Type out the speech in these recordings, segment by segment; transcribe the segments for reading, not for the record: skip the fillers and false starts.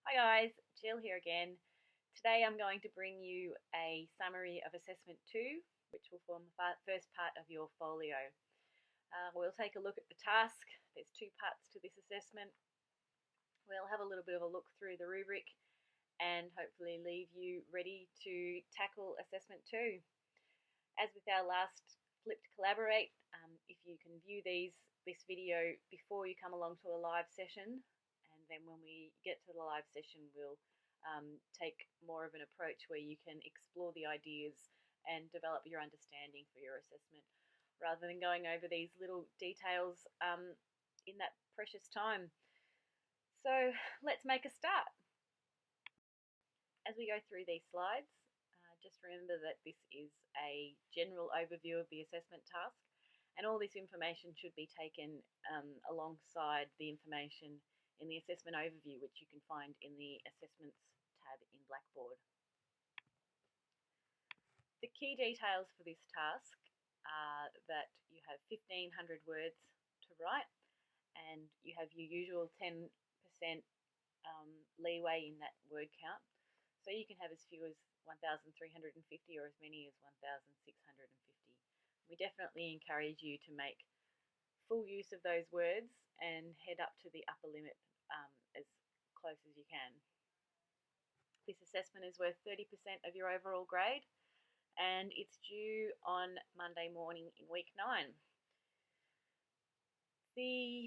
Hi guys, Jill here again. Today I'm going to bring you a summary of Assessment 2, which will form the first part of your folio. We'll take a look at the task. There's two parts to this assessment. We'll have a little bit of a look through the rubric and hopefully leave you ready to tackle Assessment 2. As with our last Flip to Collaborate, if you can view this video before you come along to a live session, and then when we get to the live session we'll take more of an approach where you can explore the ideas and develop your understanding for your assessment rather than going over these little details in that precious time. So let's make a start. As we go through these slides, just remember that this is a general overview of the assessment task, and all this information should be taken alongside the information in the assessment overview, which you can find in the assessments tab in Blackboard. The key details for this task are that you have 1,500 words to write, and you have your usual 10% leeway in that word count. So you can have as few as 1,350 or as many as 1,650. We definitely encourage you to make full use of those words and head up to the upper limit as close as you can. This assessment is worth 30% of your overall grade, and it's due on Monday morning in week 9. The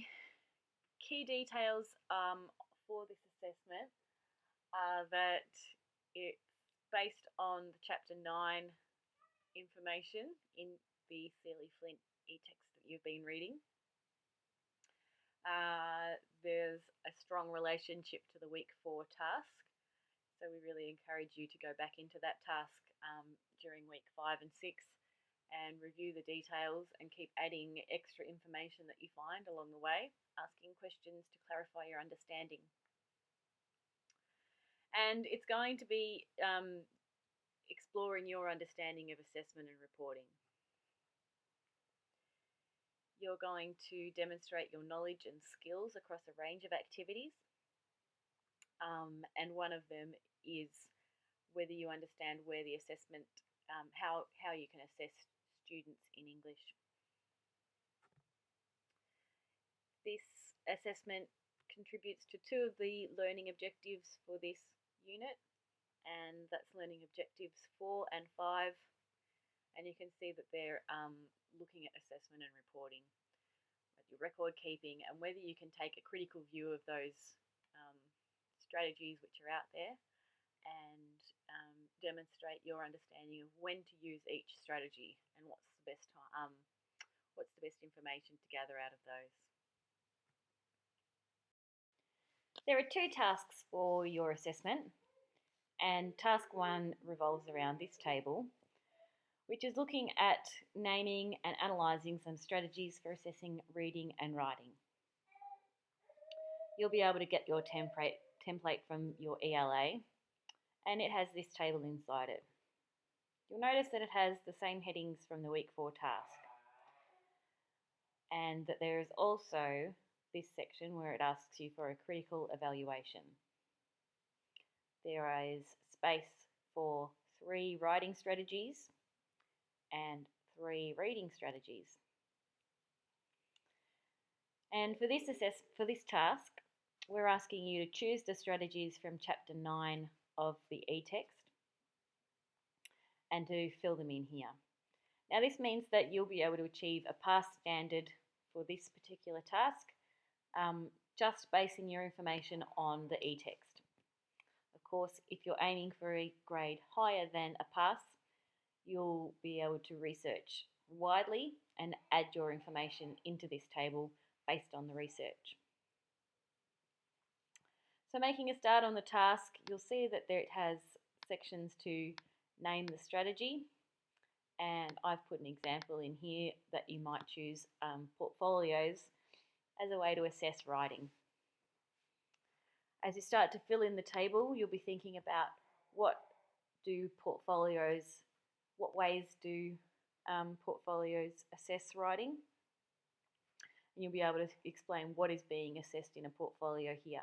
key details for this assessment are that it's based on the Chapter 9 information in the Seeley Flint e-text that you've been reading. There's a strong relationship to the week 4 task, so we really encourage you to go back into that task during week 5 and 6 and review the details and keep adding extra information that you find along the way, asking questions to clarify your understanding. And it's going to be exploring your understanding of assessment and reporting. You're going to demonstrate your knowledge and skills across a range of activities, and one of them is whether you understand where the assessment, how you can assess students in English. This assessment contributes to 2 of the learning objectives for this unit, and that's learning objectives 4 and 5, and you can see that they're looking at assessment and reporting, your record keeping, and whether you can take a critical view of those strategies which are out there and demonstrate your understanding of when to use each strategy and what's the best information to gather out of those. There are 2 tasks for your assessment, and task 1 revolves around this table, which is looking at naming and analysing some strategies for assessing reading and writing. You'll be able to get your template from your ELA, and it has this table inside it. You'll notice that it has the same headings from the week 4 task, and that there is also this section where it asks you for a critical evaluation. There is space for 3 writing strategies and 3 reading strategies. And for this task, we're asking you to choose the strategies from Chapter 9 of the e-text and to fill them in here. Now this means that you'll be able to achieve a pass standard for this particular task, just basing your information on the e-text. Of course, if you're aiming for a grade higher than a pass, you'll be able to research widely and add your information into this table based on the research. So making a start on the task, you'll see that there it has sections to name the strategy, and I've put an example in here that you might choose portfolios as a way to assess writing. As you start to fill in the table, you'll be thinking about what ways do portfolios assess writing, and you'll be able to explain what is being assessed in a portfolio here.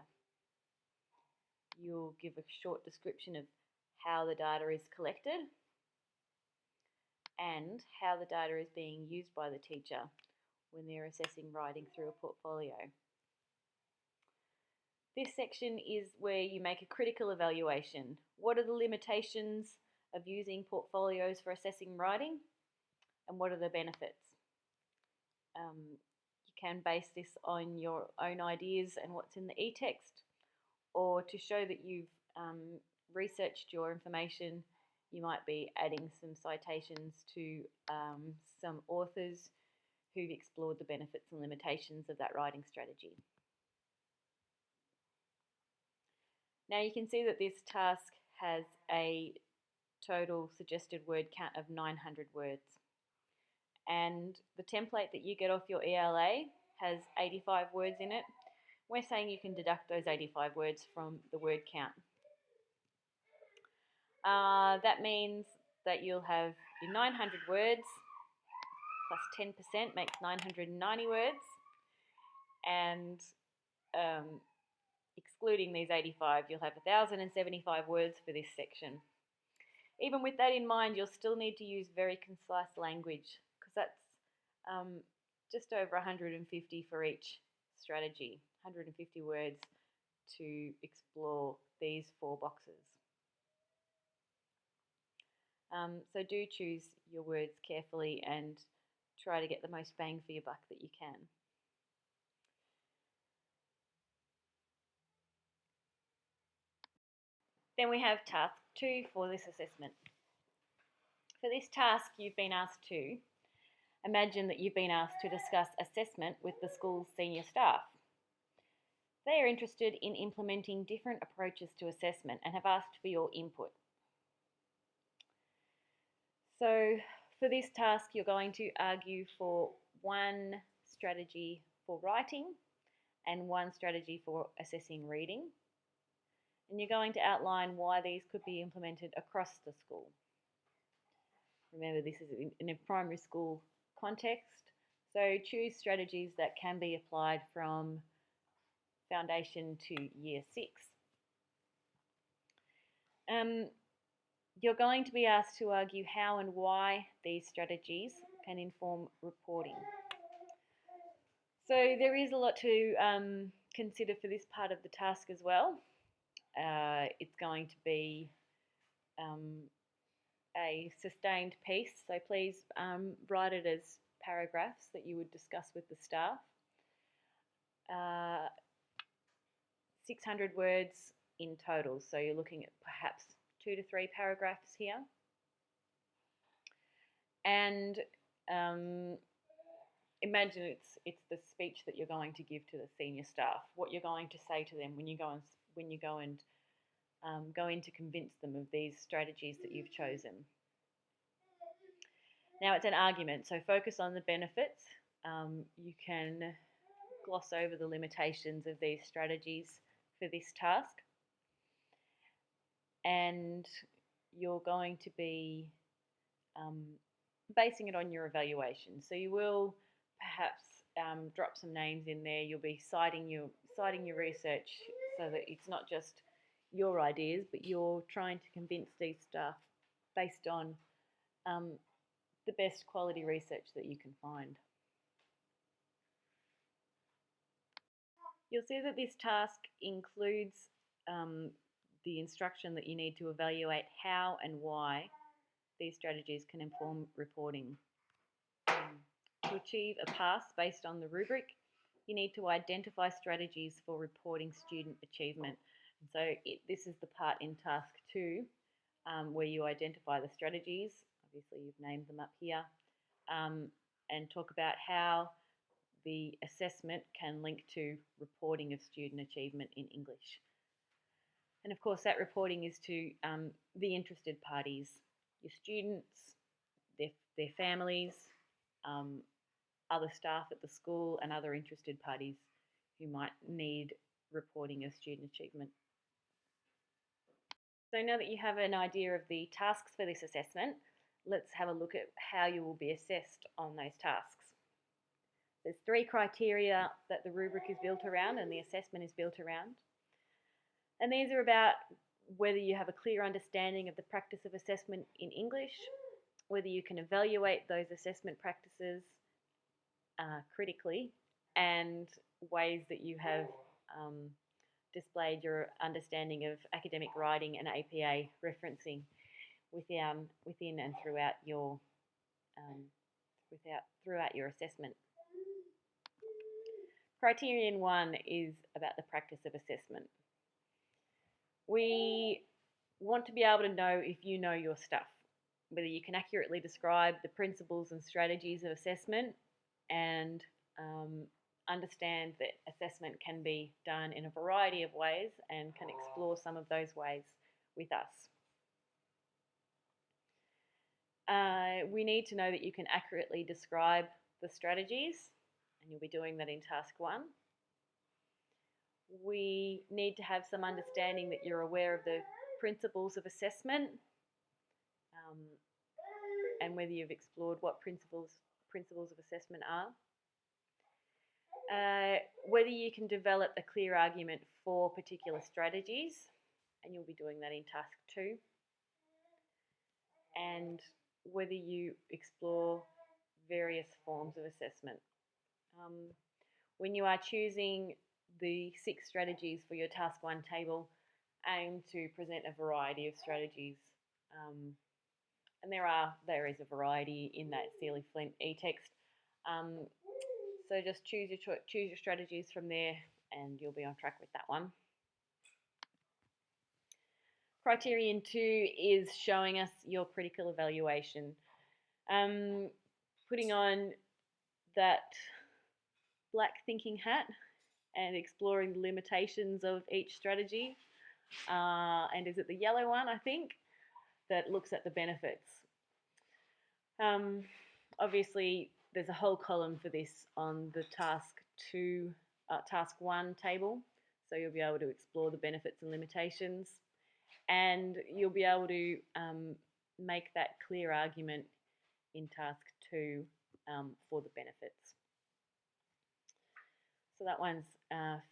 you'll give a short description of how the data is collected and how the data is being used by the teacher when they're assessing writing through a portfolio. This section is where you make a critical evaluation. What are the limitations of using portfolios for assessing writing, and what are the benefits? You can base this on your own ideas and what's in the e-text, or to show that you've researched your information, you might be adding some citations to some authors who've explored the benefits and limitations of that writing strategy. Now you can see that this task has a total suggested word count of 900 words. And the template that you get off your ELA has 85 words in it. We're saying you can deduct those 85 words from the word count. That means that you'll have your 900 words plus 10% makes 990 words, and excluding these 85, you'll have 1,075 words for this section. Even with that in mind, you'll still need to use very concise language, because that's just over 150 for each strategy, 150 words to explore these 4 boxes. So do choose your words carefully and try to get the most bang for your buck that you can. Then we have task 2 for this assessment. For this task, you've been asked to imagine that you've been asked to discuss assessment with the school's senior staff. They are interested in implementing different approaches to assessment and have asked for your input. So for this task, you're going to argue for one strategy for writing and one strategy for assessing reading. And you're going to outline why these could be implemented across the school. Remember, this is in a primary school context, so choose strategies that can be applied from foundation to year 6. You're going to be asked to argue how and why these strategies can inform reporting. So there is a lot to consider for this part of the task as well. It's going to be a sustained piece, so please write it as paragraphs that you would discuss with the staff. 600 words in total, so you're looking at perhaps 2 to 3 paragraphs here. And imagine it's the speech that you're going to give to the senior staff, what you're going to say to them when you go in to convince them of these strategies that you've chosen. Now it's an argument, so focus on the benefits. You can gloss over the limitations of these strategies for this task. And you're going to be basing it on your evaluation. So you will perhaps drop some names in there. You'll be citing your research so that it's not just your ideas, but you're trying to convince these staff based on the best quality research that you can find. You'll see that this task includes the instruction that you need to evaluate how and why these strategies can inform reporting. To achieve a pass based on the rubric, you need to identify strategies for reporting student achievement. And so this is the part in task 2 where you identify the strategies. Obviously you've named them up here, and talk about how the assessment can link to reporting of student achievement in English. And of course that reporting is to the interested parties, your students, their families, other staff at the school, and other interested parties who might need reporting of student achievement. So now that you have an idea of the tasks for this assessment, let's have a look at how you will be assessed on those tasks. There's 3 criteria that the rubric is built around and the assessment is built around. And these are about whether you have a clear understanding of the practice of assessment in English, whether you can evaluate those assessment practices critically, and ways that you have displayed your understanding of academic writing and APA referencing within and throughout your assessment. Criterion 1 is about the practice of assessment. We want to be able to know if you know your stuff, whether you can accurately describe the principles and strategies of assessment, and understand that assessment can be done in a variety of ways and can explore some of those ways with us. We need to know that you can accurately describe the strategies, and you'll be doing that in task 1. We need to have some understanding that you're aware of the principles of assessment, and whether you've explored what principles of assessment are. Whether you can develop a clear argument for particular strategies, and you'll be doing that in task 2. And whether you explore various forms of assessment. When you are choosing the 6 strategies for your task 1 table, aim to present a variety of strategies. And there is a variety in that Sealy Flint e-text. So just choose your strategies from there, and you'll be on track with that one. Criterion 2 is showing us your critical evaluation. Putting on that black thinking hat and exploring the limitations of each strategy. And is it the yellow one, I think, that looks at the benefits? Obviously, there's a whole column for this on the task 1 table, so you'll be able to explore the benefits and limitations, and you'll be able to make that clear argument in task 2 for the benefits. So that one's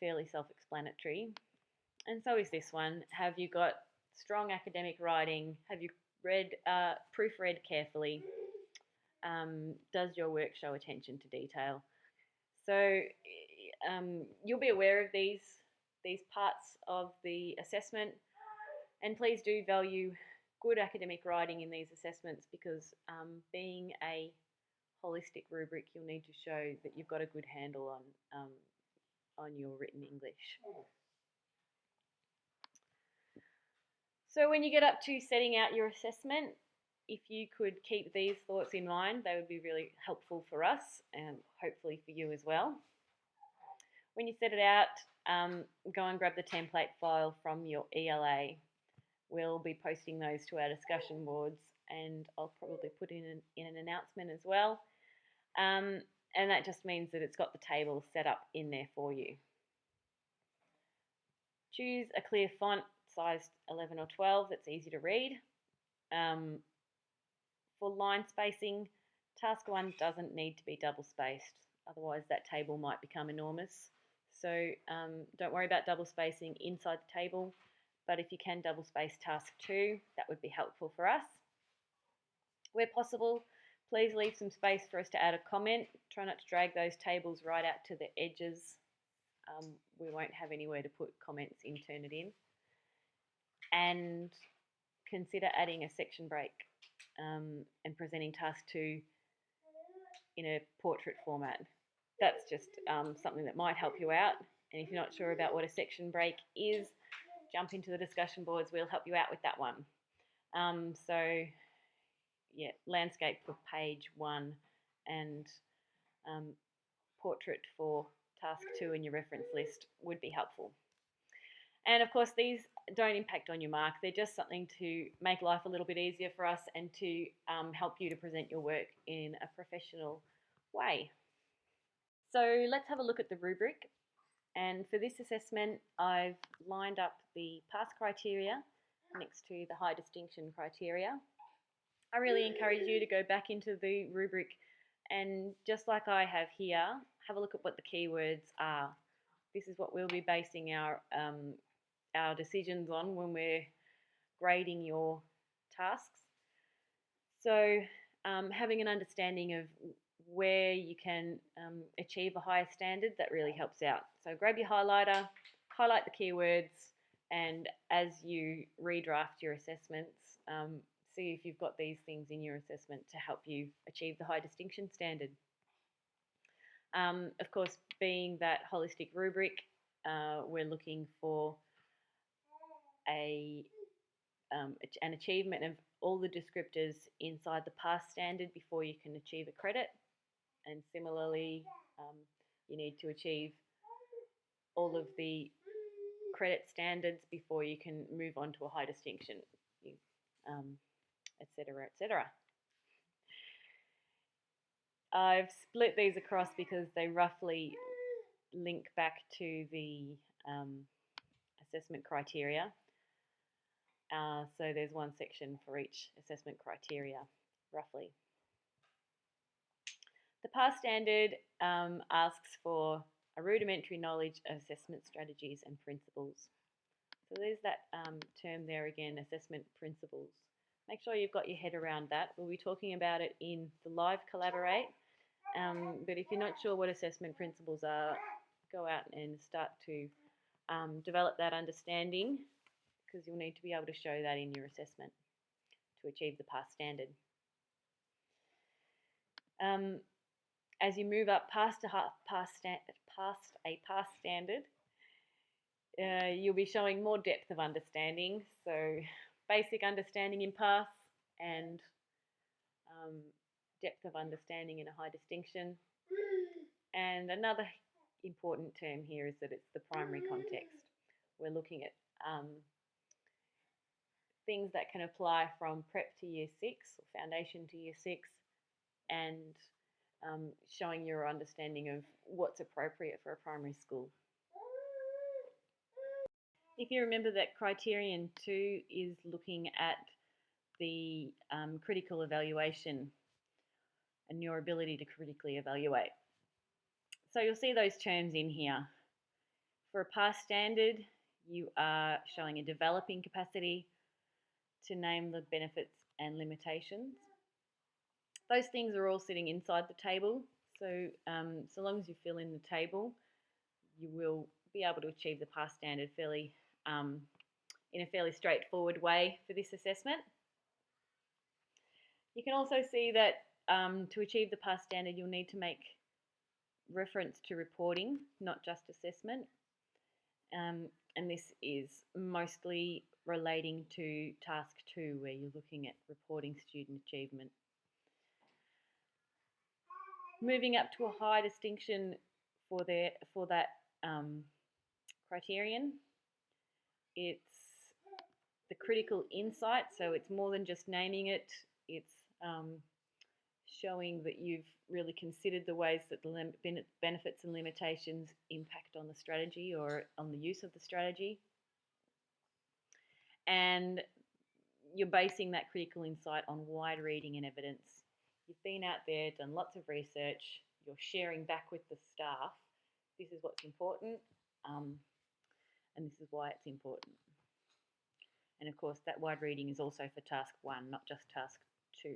fairly self-explanatory, and so is this one. Have you got strong academic writing? Have you proofread carefully? Does your work show attention to detail? So you'll be aware of these parts of the assessment, and please do value good academic writing in these assessments, because being a holistic rubric, you'll need to show that you've got a good handle on your written English. So when you get up to setting out your assessment, if you could keep these thoughts in mind, they would be really helpful for us and hopefully for you as well. When you set it out, go and grab the template file from your ELA. We'll be posting those to our discussion boards, and I'll probably put in an announcement as well. And that just means that it's got the table set up in there for you. Choose a clear font, size 11 or 12, that's easy to read. For line spacing, task 1 doesn't need to be double spaced, otherwise that table might become enormous. So don't worry about double spacing inside the table, but if you can double space task 2, that would be helpful for us. Where possible, please leave some space for us to add a comment. Try not to drag those tables right out to the edges. We won't have anywhere to put comments in, turn it in. And consider adding a section break and presenting task 2 in a portrait format. That's just something that might help you out. And if you're not sure about what a section break is, jump into the discussion boards. We'll help you out with that one. So yeah, landscape for page 1 and portrait for task 2 in your reference list would be helpful. And of course, these don't impact on your mark. They're just something to make life a little bit easier for us and to help you to present your work in a professional way. So let's have a look at the rubric. And for this assessment, I've lined up the pass criteria next to the high distinction criteria. I really encourage you to go back into the rubric and, just like I have here, have a look at what the keywords are. This is what we'll be basing our our decisions on when we're grading your tasks. So having an understanding of where you can achieve a higher standard, that really helps out. So grab your highlighter, highlight the keywords, and as you redraft your assessments, see if you've got these things in your assessment to help you achieve the high distinction standard. Of course, being that holistic rubric, we're looking for an achievement of all the descriptors inside the pass standard before you can achieve a credit. And similarly, you need to achieve all of the credit standards before you can move on to a high distinction, etc., etc. I've split these across because they roughly link back to the assessment criteria. So there's one section for each assessment criteria, roughly. The PASS standard asks for a rudimentary knowledge of assessment strategies and principles. So there's that term there again, assessment principles. Make sure you've got your head around that. We'll be talking about it in the live Collaborate. But if you're not sure what assessment principles are, go out and start to develop that understanding, because you'll need to be able to show that in your assessment to achieve the PASS standard. As you move up past a PASS standard, you'll be showing more depth of understanding. So basic understanding in PASS and depth of understanding in a high distinction. And another important term here is that it's the primary context. We're looking at things that can apply from prep to year 6 or foundation to year 6, and showing your understanding of what's appropriate for a primary school. If you remember that criterion 2 is looking at the critical evaluation and your ability to critically evaluate. So you'll see those terms in here. For a PASS standard, you are showing a developing capacity to name the benefits and limitations. Those things are all sitting inside the table, so so long as you fill in the table, you will be able to achieve the PASS standard fairly in a fairly straightforward way for this assessment. You can also see that to achieve the PASS standard, you'll need to make reference to reporting, not just assessment. And this is mostly relating to task 2, where you're looking at reporting student achievement. Moving up to a high distinction for that criterion, it's the critical insight. So it's more than just naming it. It's showing that you've really considered the ways that the benefits and limitations impact on the strategy or on the use of the strategy. And you're basing that critical insight on wide reading and evidence. You've been out there, done lots of research, you're sharing back with the staff. This is what's important, and this is why it's important. And of course, that wide reading is also for task 1, not just task 2.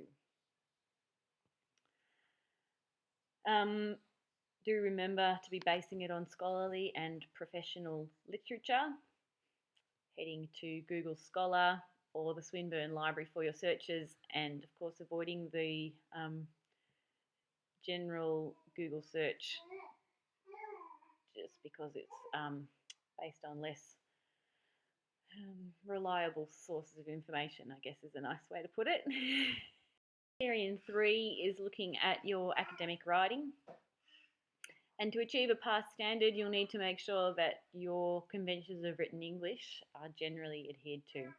Do remember to be basing it on scholarly and professional literature, heading to Google Scholar or the Swinburne Library for your searches, and of course avoiding the general Google search, just because it's based on less reliable sources of information, I guess is a nice way to put it. Criterion 3 is looking at your academic writing. And to achieve a PASS standard, you'll need to make sure that your conventions of written English are generally adhered to.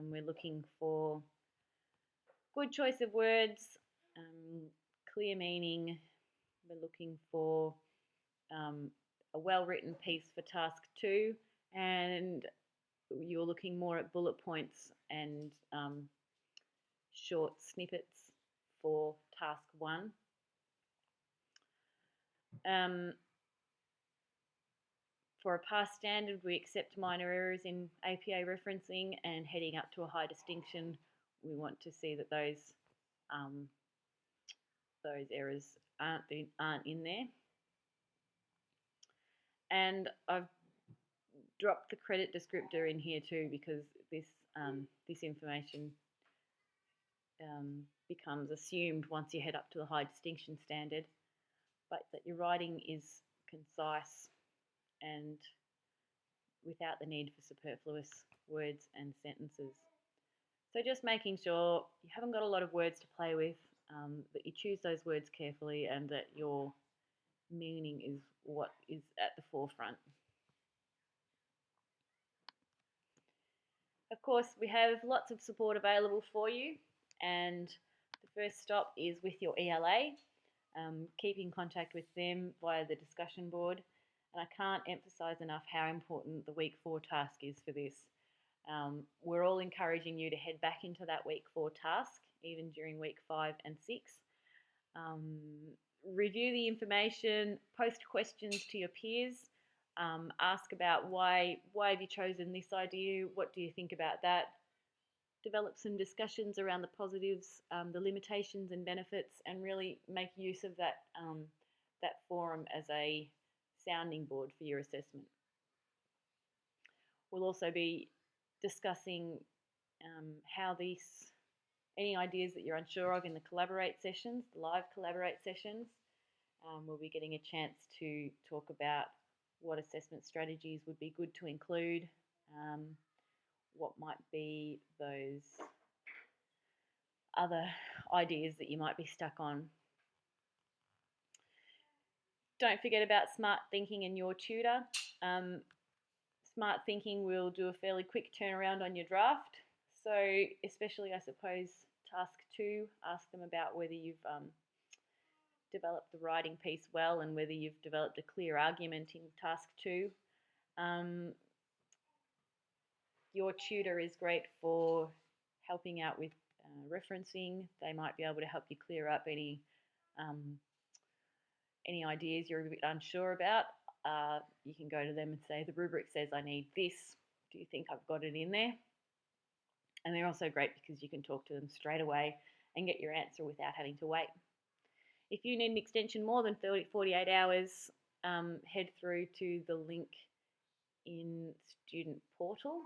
We're looking for good choice of words, clear meaning. We're looking for a well-written piece for task 2, and you're looking more at bullet points and short snippets for task 1. For a pass standard, we accept minor errors in APA referencing, and heading up to a high distinction, we want to see that those errors aren't in there. And I've dropped the credit descriptor in here too, because this information becomes assumed once you head up to the high distinction standard, but that your writing is concise and without the need for superfluous words and sentences. So just making sure you haven't got a lot of words to play with, that you choose those words carefully, and that your meaning is what is at the forefront. Of course, we have lots of support available for you, and the first stop is with your ELA. Keep in contact with them via the discussion board, and I can't emphasize enough how important the week 4 task is for this. We're all encouraging you to head back into that week 4 task, even during week 5 and 6. Review the information, post questions to your peers, ask about why have you chosen this idea, what do you think about that. Develop some discussions around the positives, the limitations and benefits, and really make use of that forum as a sounding board for your assessment. We'll also be discussing how any ideas that you're unsure of in the Collaborate sessions, the live Collaborate sessions. We'll be getting a chance to talk about what assessment strategies would be good to include, what might be those other ideas that you might be stuck on. Don't forget about smart thinking and your tutor. Smart thinking will do a fairly quick turnaround on your draft. So especially, I suppose, task 2, ask them about whether you've developed the writing piece well, and whether you've developed a clear argument in task 2. Your tutor is great for helping out with referencing. They might be able to help you clear up any ideas you're a bit unsure about. You can go to them and say, the rubric says I need this. Do you think I've got it in there? And they're also great because you can talk to them straight away and get your answer without having to wait. If you need an extension more than 48 hours, head through to the link in Student Portal.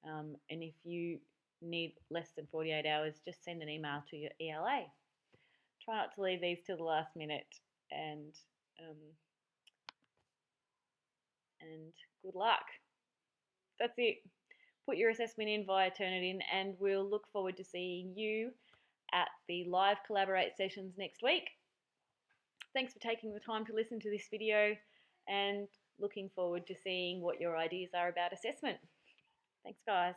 And if you need less than 48 hours, just send an email to your ELA. Try not to leave these till the last minute, and good luck. That's it. Put your assessment in via Turnitin, and we'll look forward to seeing you at the live Collaborate sessions next week. Thanks for taking the time to listen to this video, and looking forward to seeing what your ideas are about assessment. Thanks, guys.